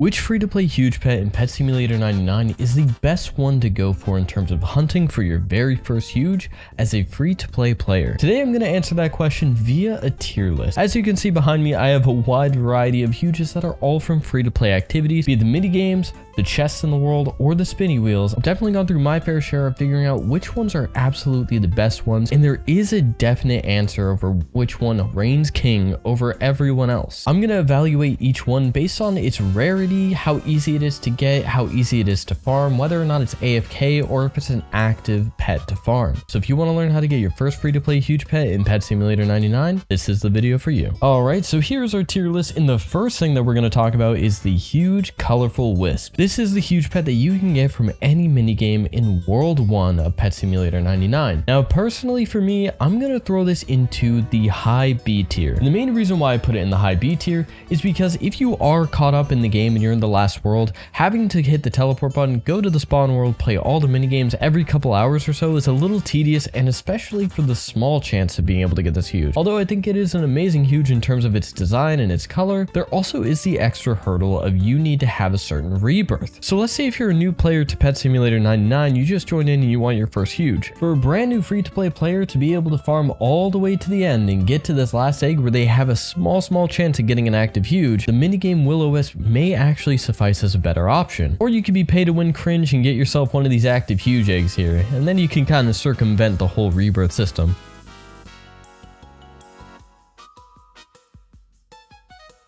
Which free-to-play huge pet in Pet Simulator 99 is the best one to go for in terms of hunting for your very first huge as a free-to-play player? Today I'm going to answer that question via a tier list. As you can see behind me, I have a wide variety of huges that are all from free-to-play activities, be it the mini games, the chests in the world, or the spinny wheels. I've definitely gone through my fair share of figuring out which ones are absolutely the best ones, and there is a definite answer over which one reigns king over everyone else. I'm going to evaluate each one based on its rarity, how easy it is to get, how easy it is to farm, whether or not it's AFK, or if it's an active pet to farm. So if you want to learn how to get your first free-to-play huge pet in Pet Simulator 99, this is the video for you. Alright, so here's our tier list, and the first thing that we're going to talk about is the huge colorful wisp. This is the huge pet that you can get from any minigame in World 1 of Pet Simulator 99. Now personally for me, I'm going to throw this into the high B tier. And the main reason why I put it in the high B tier is because if you are caught up in the game and you're in the last world, having to hit the teleport button, go to the spawn world, play all the minigames every couple hours or so is a little tedious, and especially for the small chance of being able to get this huge. Although I think it is an amazing huge in terms of its design and its color, there also is the extra hurdle of you need to have a certain rebirth. So let's say if you're a new player to Pet Simulator 99, you just joined in and you want your first huge. For a brand new free-to-play player to be able to farm all the way to the end and get to this last egg where they have a small chance of getting an active huge, the minigame Will-O-Wisp may actually suffice as a better option. Or you could be pay to win cringe and get yourself one of these active huge eggs here, and then you can kind of circumvent the whole rebirth system.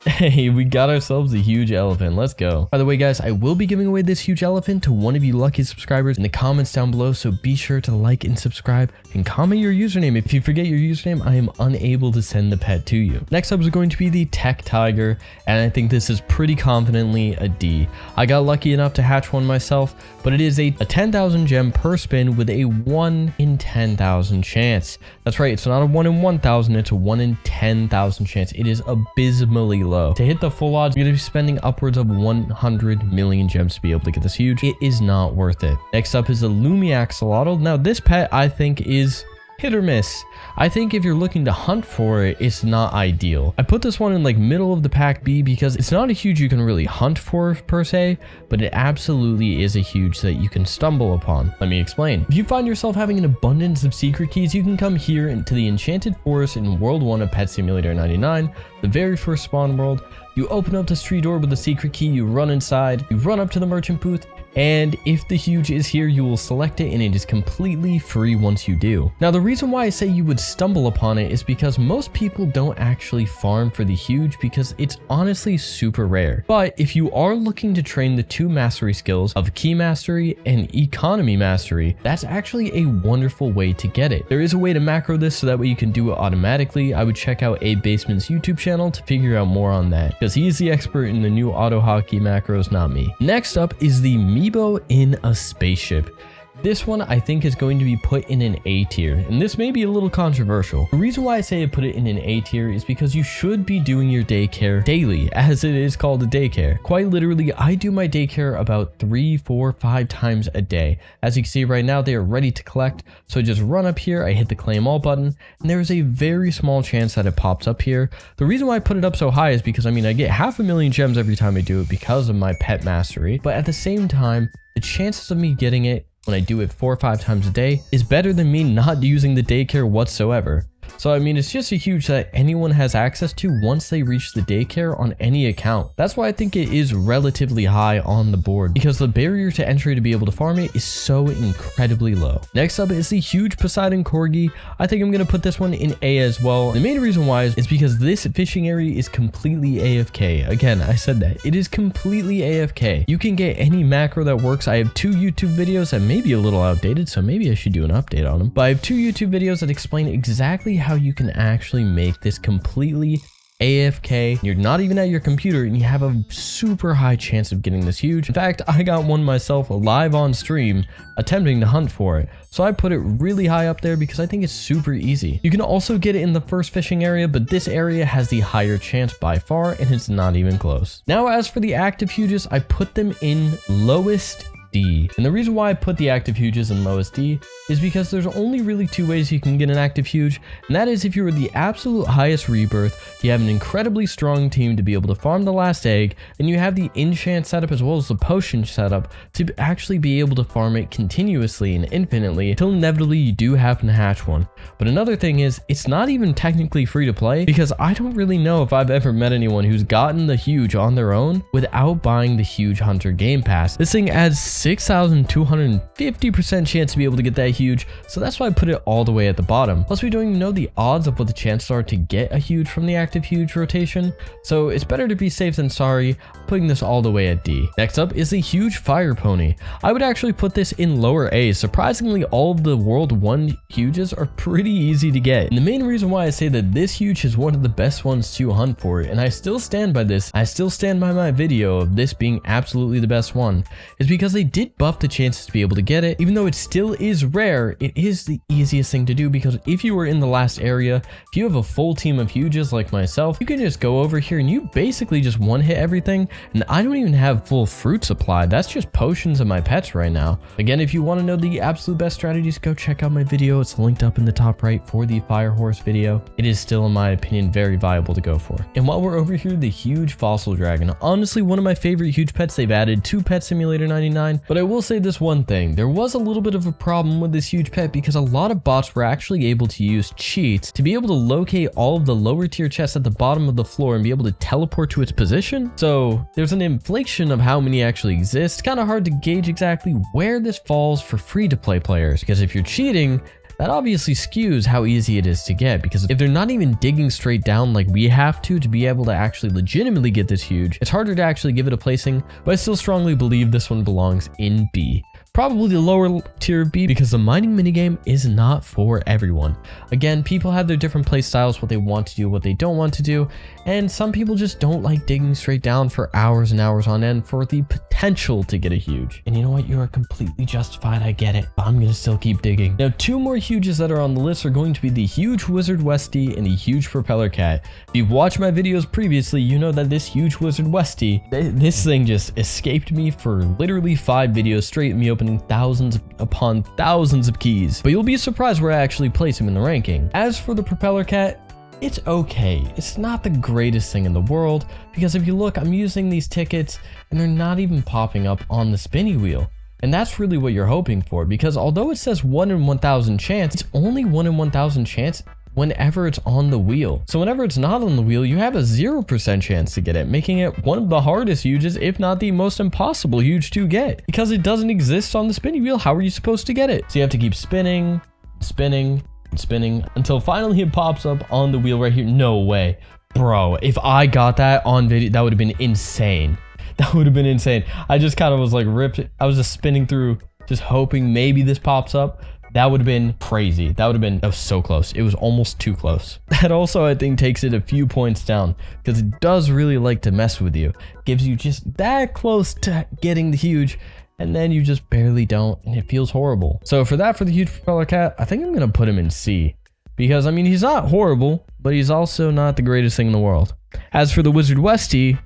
Hey, we got ourselves a huge elephant. Let's go. By the way, guys, I will be giving away this huge elephant to one of you lucky subscribers in the comments down below, so be sure to like and subscribe and comment your username. If you forget your username, I am unable to send the pet to you. Next up is going to be the Tech Tiger, and I think this is pretty confidently a D. I got lucky enough to hatch one myself, but it is a 10,000 gem per spin with a 1 in 10,000 chance. That's right, it's not a 1 in 1,000, it's a 1 in 10,000 chance. It is abysmally low. To hit the full odds, you're going to be spending upwards of 100 million gems to be able to get this huge. It is not worth it. Next up is the Lumiaxolotl. Now this pet I think is hit or miss. I think if you're looking to hunt for it, it's not ideal. I put this one in like middle of the pack B because it's not a huge you can really hunt for per se, but it absolutely is a huge that you can stumble upon. Let me explain. If you find yourself having an abundance of secret keys, you can come here into the Enchanted Forest in World 1 of Pet Simulator 99, the very first spawn world. You open up the street door with the secret key, you run inside, you run up to the merchant booth, and if the huge is here, you will select it and it is completely free once you do. Now the reason why I say you would stumble upon it is because most people don't actually farm for the huge because it's honestly super rare. But if you are looking to train the two mastery skills of key mastery and economy mastery, that's actually a wonderful way to get it. There is a way to macro this so that way you can do it automatically. I would check out Abe Basement's YouTube channel to figure out more on that because he is the expert in the new auto hotkey macros, not me. Next up is the Meebo in a spaceship. This one I think is going to be put in an A tier, and this may be a little controversial. The reason why I say I put it in an A tier is because you should be doing your daycare daily, as it is called a daycare. Quite literally, I do my daycare about 3, 4, 5 times a day. As you can see right now, they are ready to collect, so I just run up here, I hit the claim all button, and there is a very small chance that it pops up here. The reason why I put it up so high is because, I mean, I get 500,000 gems every time I do it because of my pet mastery, but at the same time, the chances of me getting it when I do it 4 or 5 times a day is better than me not using the daycare whatsoever. So I mean, it's just a huge that anyone has access to once they reach the daycare on any account. That's why I think it is relatively high on the board, because the barrier to entry to be able to farm it is so incredibly low. Next up is the huge Poseidon Corgi. I think I'm going to put this one in A as well. The main reason why is because this fishing area is completely AFK. Again, I said that. It is completely AFK. You can get any macro that works. I have 2 YouTube videos that may be a little outdated, so maybe I should do an update on them. But I have 2 YouTube videos that explain exactly how you can actually make this completely AFK. You're not even at your computer and you have a super high chance of getting this huge. In fact, I got one myself live on stream attempting to hunt for it. So I put it really high up there because I think it's super easy. You can also get it in the first fishing area, but this area has the higher chance by far and it's not even close. Now, as for the active huges, I put them in lowest D. And the reason why I put the active huges in lowest D is because there's only really two ways you can get an active huge, and that is if you are the absolute highest rebirth, you have an incredibly strong team to be able to farm the last egg, and you have the enchant setup as well as the potion setup to actually be able to farm it continuously and infinitely until inevitably you do happen to hatch one. But another thing is, it's not even technically free to play, because I don't really know if I've ever met anyone who's gotten the huge on their own without buying the Huge Hunter Game Pass. This thing adds 6,250% chance to be able to get that huge, so that's why I put it all the way at the bottom. Plus, we don't even know the odds of what the chances are to get a huge from the active huge rotation, so it's better to be safe than sorry, putting this all the way at D. Next up is the Huge Fire Pony. I would actually put this in lower A. Surprisingly, all of the World 1 huges are pretty easy to get, and the main reason why I say that this huge is one of the best ones to hunt for, and I still stand by this, I still stand by my video of this being absolutely the best one, is because they did buff the chances to be able to get it. Even though it still is rare, it is the easiest thing to do, because if you were in the last area, if you have a full team of huges like myself, you can just go over here and you basically just one hit everything, and I don't even have full fruit supply. That's just potions and my pets right now. Again, if you want to know the absolute best strategies, go check out my video. It's linked up in the top right for the Fire Horse video. It is still, in my opinion, very viable to go for. And while we're over here, the Huge Fossil Dragon, honestly one of my favorite huge pets they've added to Pet Simulator 99. But I will say this one thing, there was a little bit of a problem with this huge pet because a lot of bots were actually able to use cheats to be able to locate all of the lower tier chests at the bottom of the floor and be able to teleport to its position. So there's an inflation of how many actually exist. Kind of hard to gauge exactly where this falls for free to play players, because if you're cheating, that obviously skews how easy it is to get, because if they're not even digging straight down like we have to be able to actually legitimately get this huge, it's harder to actually give it a placing, but I still strongly believe this one belongs in B. Probably the lower tier B, because the mining minigame is not for everyone. Again, people have their different play styles, what they want to do, what they don't want to do, and some people just don't like digging straight down for hours and hours on end for the potential to get a huge. And you know what? You are completely justified. I get it, but I'm gonna still keep digging. Now, two more huges that are on the list are going to be the Huge Wizard Westie and the Huge Propeller Cat. If you've watched my videos previously, you know that this Huge Wizard Westie, this thing just escaped me for literally 5 videos straight, me opening thousands upon thousands of keys. But you'll be surprised where I actually place him in the ranking. As for the Propeller Cat, it's okay. It's not the greatest thing in the world, because if you look, I'm using these tickets and they're not even popping up on the spinny wheel. And that's really what you're hoping for, because although it says 1 in 1,000 chance, it's only 1 in 1,000 chance whenever it's on the wheel. So whenever it's not on the wheel, you have a 0% chance to get it, making it one of the hardest huges, if not the most impossible huge to get, because it doesn't exist on the spinny wheel. How are you supposed to get it? So you have to keep spinning, spinning, spinning until finally it pops up on the wheel right here. No way, bro. If I got that on video, that would have been insane. That would have been insane. I just kind of was like ripped. I was just spinning through, just hoping maybe this pops up. That would have been crazy. That was so close. It was almost too close. That also, I think, takes it a few points down, because it does really like to mess with you. Gives you just that close to getting the huge, and then you just barely don't, and it feels horrible. So for the Huge Propeller Cat, I think I'm gonna put him in C, because I mean, he's not horrible, but he's also not the greatest thing in the world. As for the Wizard Westie,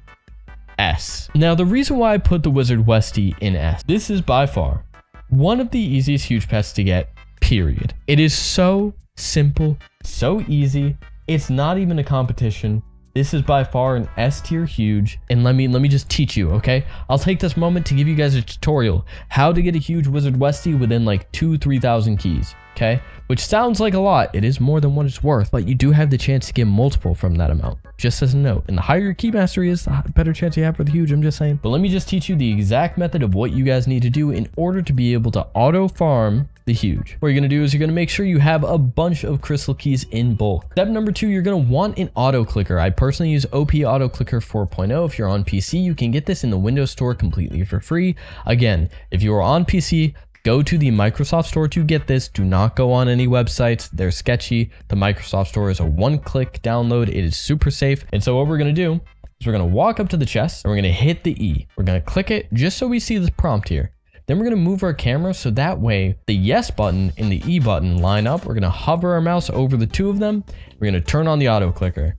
S. Now, the reason why I put the Wizard Westie in S, this is by far one of the easiest huge pets to get, period. It is so simple, so easy. It's not even a competition. This is by far an S tier huge, and let me just teach you, okay? I'll take this moment to give you guys a tutorial how to get a huge Wizard Westie within like 2,000-3,000 keys, okay? Which sounds like a lot. It is more than what it's worth, but you do have the chance to get multiple from that amount, just as a note. And the higher your key mastery is, the better chance you have for the huge, I'm just saying. But let me just teach you the exact method of what you guys need to do in order to be able to auto farm the huge. What you're gonna do is you're gonna make sure you have a bunch of crystal keys in bulk. Step number 2, you're gonna want an auto clicker. I personally use OP Auto Clicker 4.0. If you're on PC, you can get this in the Windows Store completely for free. Again, if you are on PC, go to the Microsoft Store to get this. Do not go on any websites. They're sketchy. The Microsoft Store is a one-click download. It is super safe. And so what we're gonna do is we're gonna walk up to the chest and we're gonna hit the E. We're gonna click it just so we see this prompt here. Then we're gonna move our camera so that way the yes button and the E button line up. We're gonna hover our mouse over the two of them. We're gonna turn on the auto clicker.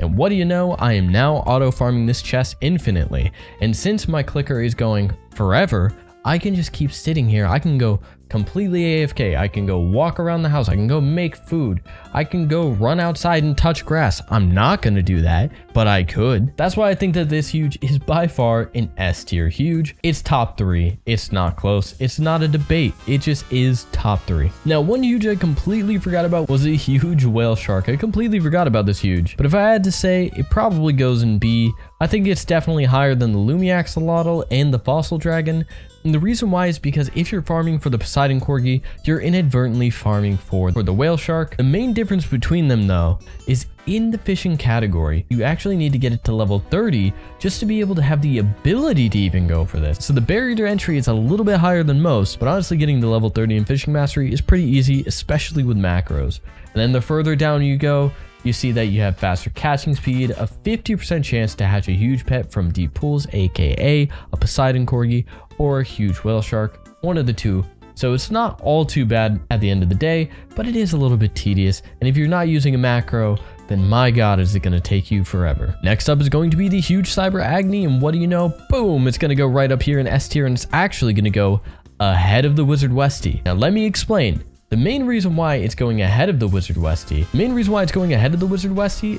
And what do you know? I am now auto farming this chest infinitely. And since my clicker is going forever, I can just keep sitting here. I can go completely AFK. I can go walk around the house. I can go make food. I can go run outside and touch grass. I'm not going to do that, but I could. That's why I think that this huge is by far an S tier huge. It's top 3. It's not close. It's not a debate. It just is top 3. Now, one huge I completely forgot about was a huge whale shark. I completely forgot about this huge, but if I had to say, it probably goes in B. I think it's definitely higher than the Lumi Axolotl and the Fossil Dragon. And the reason why is because if you're farming for the Poseidon Corgi, you're inadvertently farming for the whale shark. The main difference between them though is in the fishing category, you actually need to get it to level 30 just to be able to have the ability to even go for this. So the barrier to entry is a little bit higher than most, but honestly getting to level 30 in fishing mastery is pretty easy, especially with macros. And then the further down you go, you see that you have faster catching speed, a 50% chance to hatch a huge pet from deep pools, aka a Poseidon Corgi or a huge whale shark, one of the two. So it's not all too bad at the end of the day, but it is a little bit tedious. And if you're not using a macro, then my god, is it going to take you forever. Next up is going to be the huge Cyber Agni, and what do you know? Boom, it's going to go right up here in S tier, and it's actually going to go ahead of the Wizard Westie. Now let me explain. The main reason why it's going ahead of the Wizard Westie,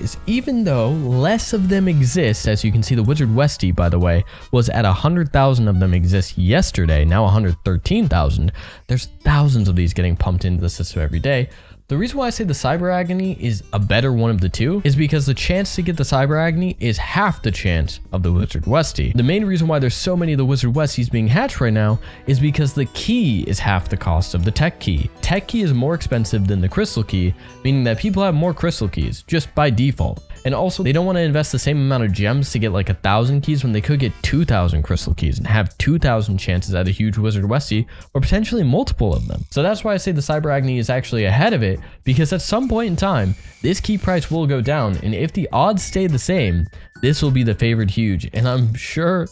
is even though less of them exist, as you can see the Wizard Westie, by the way, was at 100,000 of them exist yesterday, now 113,000. There's thousands of these getting pumped into the system every day. The reason why I say the Cyber Agni is a better one of the two is because the chance to get the Cyber Agni is half the chance of the Wizard Westie. The main reason why there's so many of the Wizard Westies being hatched right now is because the key is half the cost of the tech key. Tech key is more expensive than the crystal key, meaning that people have more crystal keys just by default. And also they don't want to invest the same amount of gems to get like 1,000 keys when they could get 2,000 crystal keys and have 2,000 chances at a huge Wizard Westie or potentially multiple of them. So that's why I say the Cyber Agni is actually ahead of it, because at some point in time, this key price will go down, and if the odds stay the same, this will be the favored huge. And I'm sure,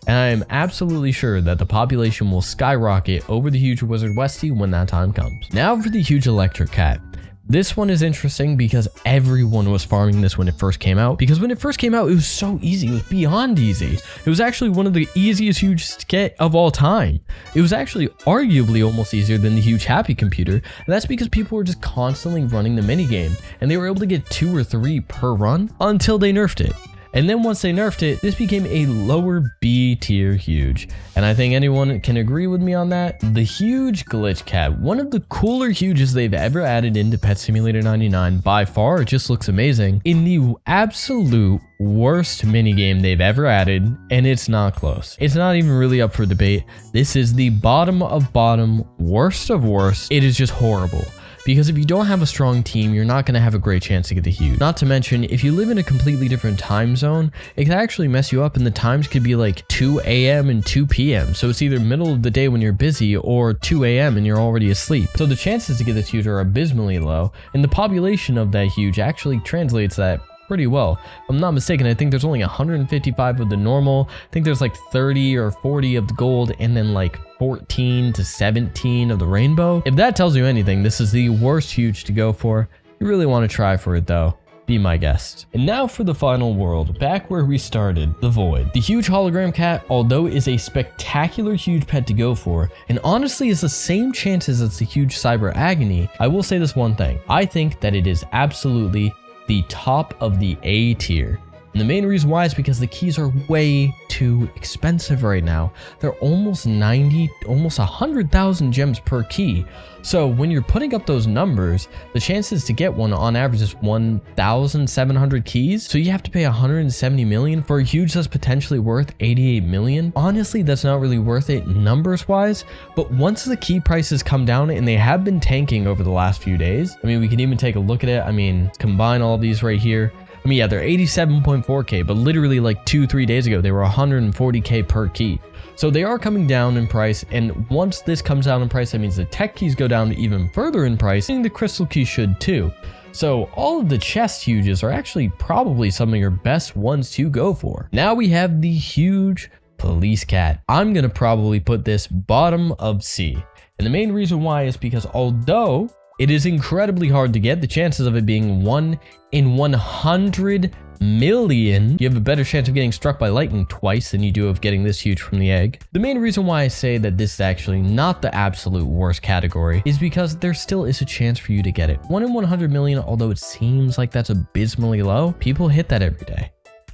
and I am absolutely sure that the population will skyrocket over the huge Wizard Westie when that time comes. Now for the huge Electric Cat. This one is interesting because everyone was farming this when it first came out. Because when it first came out, it was so easy. It was beyond easy. It was actually one of the easiest huge to get of all time. It was actually arguably almost easier than the huge Happy Computer. And that's because people were just constantly running the minigame. And they were able to get 2 or 3 per run until they nerfed it. And then once they nerfed it, this became a lower B tier huge. And I think anyone can agree with me on that. The huge Glitch Cat, one of the cooler huges they've ever added into Pet Simulator 99 by far. It just looks amazing. In the absolute worst minigame they've ever added, and it's not close. It's not even really up for debate. This is the bottom of bottom, worst of worst. It is just horrible. Because if you don't have a strong team, you're not going to have a great chance to get the huge. Not to mention, if you live in a completely different time zone, it can actually mess you up, and the times could be like 2 a.m. and 2 p.m. So it's either middle of the day when you're busy or 2 a.m. and you're already asleep. So the chances to get this huge are abysmally low, and the population of that huge actually translates that pretty well. If I'm not mistaken, I think there's only 155 of the normal. I think there's like 30 or 40 of the gold, and then like 14 to 17 of the rainbow. If that tells you anything, this is the worst huge to go for. You really want to try for it though. Be my guest. And now for the final world, back where we started, the Void. The huge hologram cat, although is a spectacular huge pet to go for, and honestly is the same chances as the huge Cyber Agni, I will say this one thing. I think that it is absolutely the top of the A tier. And the main reason why is because the keys are way too expensive right now. They're almost 100,000 gems per key. So when you're putting up those numbers, the chances to get one on average is 1,700 keys. So you have to pay 170 million for a huge that's potentially worth 88 million. Honestly, that's not really worth it numbers wise. But once the key prices come down, and they have been tanking over the last few days, I mean, we can even take a look at it. I mean, combine all of these right here. I mean, yeah, they're 87.4k, but literally like 2-3 days ago, they were 140k per key. So they are coming down in price, and once this comes down in price, that means the tech keys go down even further in price, and the crystal key should too. So all of the chest huges are actually probably some of your best ones to go for. Now we have the huge Police Cat. I'm going to probably put this bottom of C. And the main reason why is because although it is incredibly hard to get, the chances of it being 1 in 100 million, you have a better chance of getting struck by lightning twice than you do of getting this huge from the egg. The main reason why I say that this is actually not the absolute worst category is because there still is a chance for you to get it. 1 in 100 million, although it seems like that's abysmally low, people hit that every day.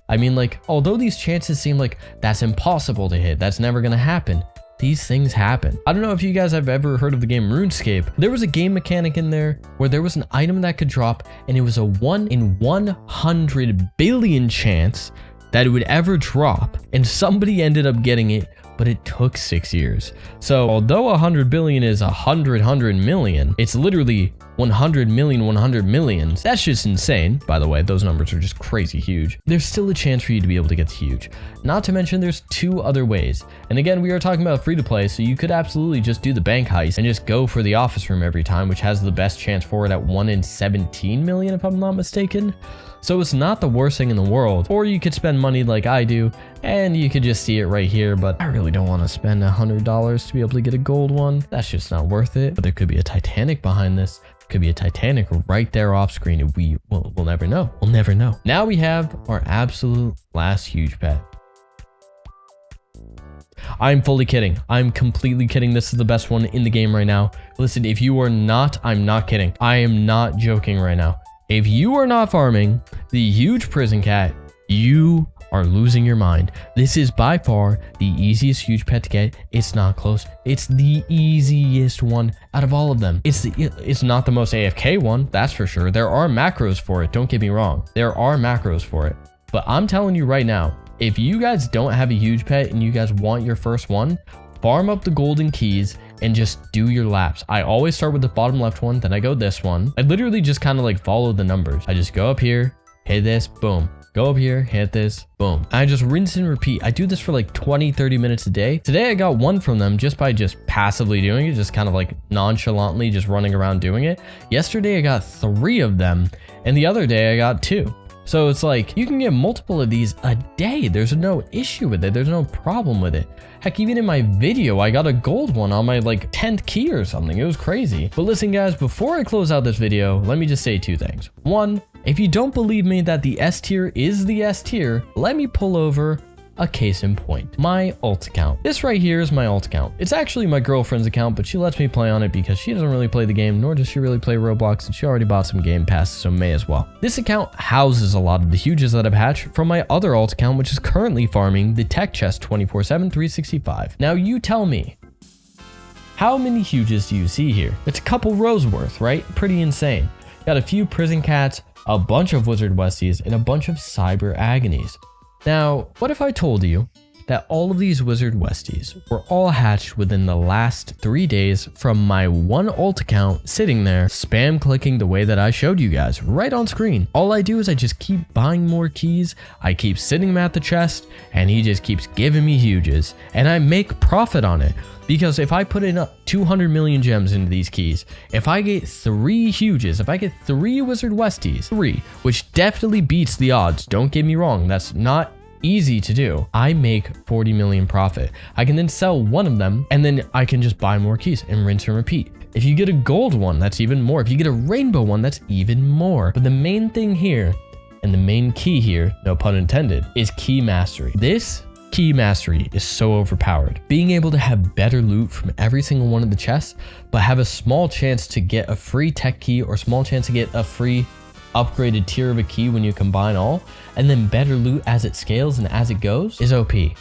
I mean, like, although these chances seem like that's impossible to hit, that's never gonna happen, these things happen. I don't know if you guys have ever heard of the game RuneScape. There was a game mechanic in there where there was an item that could drop, and it was a 1 in 100 billion chance that it would ever drop, and somebody ended up getting it, but it took 6 years. So although 100 billion is 100 million, it's literally 100 million 100 millions. That's just insane. By the way, those numbers are just crazy huge. There's still a chance for you to be able to get huge. Not to mention there's 2 other ways. And again, we are talking about free to play, so you could absolutely just do the bank heist and just go for the office room every time, which has the best chance for it at 1 in 17 million if I'm not mistaken. So it's not the worst thing in the world. Or you could spend money like I do, and you could just see it right here, but I really don't want to spend $100 to be able to get a gold one. That's just not worth it. But there could be a Titanic behind this. Could be a Titanic right there off screen, and we'll never know. We'll never know. Now we have our absolute last huge pet. I'm fully kidding. I'm completely kidding. This is the best one in the game right now. Listen, if you are not, I'm not kidding. I am not joking right now. If you are not farming the huge prison cat, you are losing your mind. This is by far the easiest huge pet to get. It's not close. It's the easiest one out of all of them. It's not the most AFK one, that's for sure. There are macros for it, don't get me wrong. There are macros for it. But I'm telling you right now, if you guys don't have a huge pet and you guys want your first one, farm up the golden keys and just do your laps. I always start with the bottom left one, then I go this one. I literally just kind of like follow the numbers. I just go up here, hit this, boom. Go up here, hit this, boom. I just rinse and repeat. I do this for like 20-30 minutes a day. Today I got 1 from them just by just passively doing it, just kind of like nonchalantly just running around doing it. Yesterday I got 3 of them, and the other day I got 2. So it's like, you can get multiple of these a day. There's no issue with it. There's no problem with it. Heck, even in my video, I got a gold one on my like 10th key or something. It was crazy. But listen guys, before I close out this video, let me just say 2 things. 1, if you don't believe me that the S tier is the S tier, let me pull over a case in point. My alt account. This right here is my alt account. It's actually my girlfriend's account, but she lets me play on it because she doesn't really play the game, nor does she really play Roblox, and she already bought some Game Pass, so may as well. This account houses a lot of the huges that I've hatched from my other alt account, which is currently farming the tech chest 24/7, 365. Now you tell me, how many huges do you see here? It's a couple rows worth, right? Pretty insane. Got a few prison cats, a bunch of wizard westies, and a bunch of cyber agonies. Now, what if I told you that all of these wizard westies were all hatched within the last 3 days from my one alt account sitting there spam clicking the way that I showed you guys right on screen? All I do is I just keep buying more keys, I keep sitting him at the chest, and he just keeps giving me huges, and I make profit on it. Because if I put in 200 million gems into these keys, if I get 3 huges, if I get 3 wizard westies, 3, which definitely beats the odds, don't get me wrong, that's not easy to do, I make 40 million profit. I can then sell 1 of them, and then I can just buy more keys and rinse and repeat. If you get a gold one, that's even more. If you get a rainbow one, that's even more. But the main thing here, and the main key here, no pun intended, is key mastery. This key mastery is so overpowered. Being able to have better loot from every single one of the chests, but have a small chance to get a free tech key or small chance to get a free upgraded tier of a key when you combine all, and then better loot as it scales and as it goes, is OP.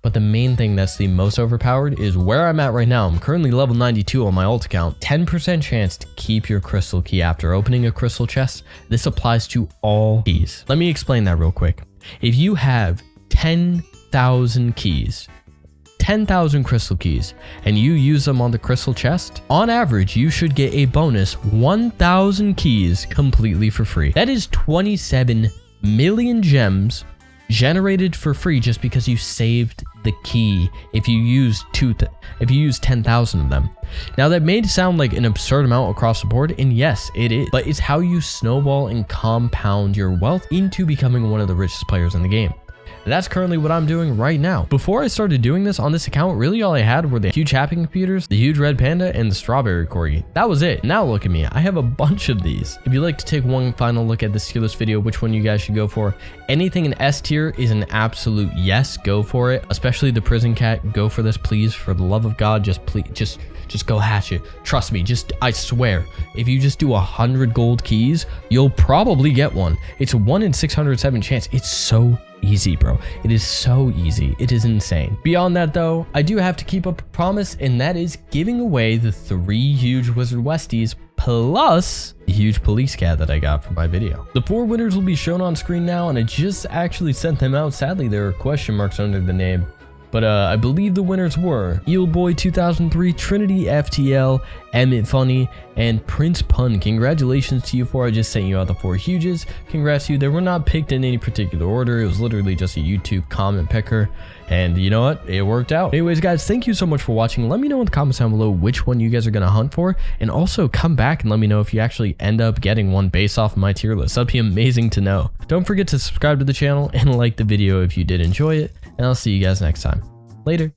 But the main thing that's the most overpowered is where I'm at right now. I'm currently level 92 on my alt account. 10% chance to keep your crystal key after opening a crystal chest. This applies to all keys. Let me explain that real quick. If you have 10,000 keys, 10,000 crystal keys, and you use them on the crystal chest, on average, you should get a bonus 1,000 keys completely for free. That is 27 million gems generated for free just because you saved the key if you use 10,000 of them. Now that may sound like an absurd amount across the board, and yes, it is, but it's how you snowball and compound your wealth into becoming one of the richest players in the game. And that's currently what I'm doing right now. Before I started doing this on this account, really all I had were the huge Happy Computers, the huge Red Panda, and the Strawberry Corgi. That was it. Now look at me. I have a bunch of these. If you'd like to take one final look at this tier list video, which one you guys should go for, anything in S tier is an absolute yes. Go for it. Especially the Prison Cat. Go for this, please. For the love of God, just please, just go hatch it. Trust me. I swear, if you just do 100 gold keys, you'll probably get one. It's a 1 in 607 chance. It's so easy, bro. It is so easy. It is insane. Beyond that though, I do have to keep up a promise, and that is giving away the 3 huge Wizard Westies plus the huge police cat that I got for my video. The 4 winners will be shown on screen now, and I just actually sent them out. Sadly, there are question marks under the name. But I believe the winners were Eelboy 2003, Trinity FTL, Emmett Funny, and Prince Pun. Congratulations to you 4. I just sent you out the 4 huges. Congrats to you. They were not picked in any particular order. It was literally just a YouTube comment picker. And you know what? It worked out. Anyways, guys, thank you so much for watching. Let me know in the comments down below which one you guys are going to hunt for. And also come back and let me know if you actually end up getting one based off my tier list. That'd be amazing to know. Don't forget to subscribe to the channel and like the video if you did enjoy it. And I'll see you guys next time. Later.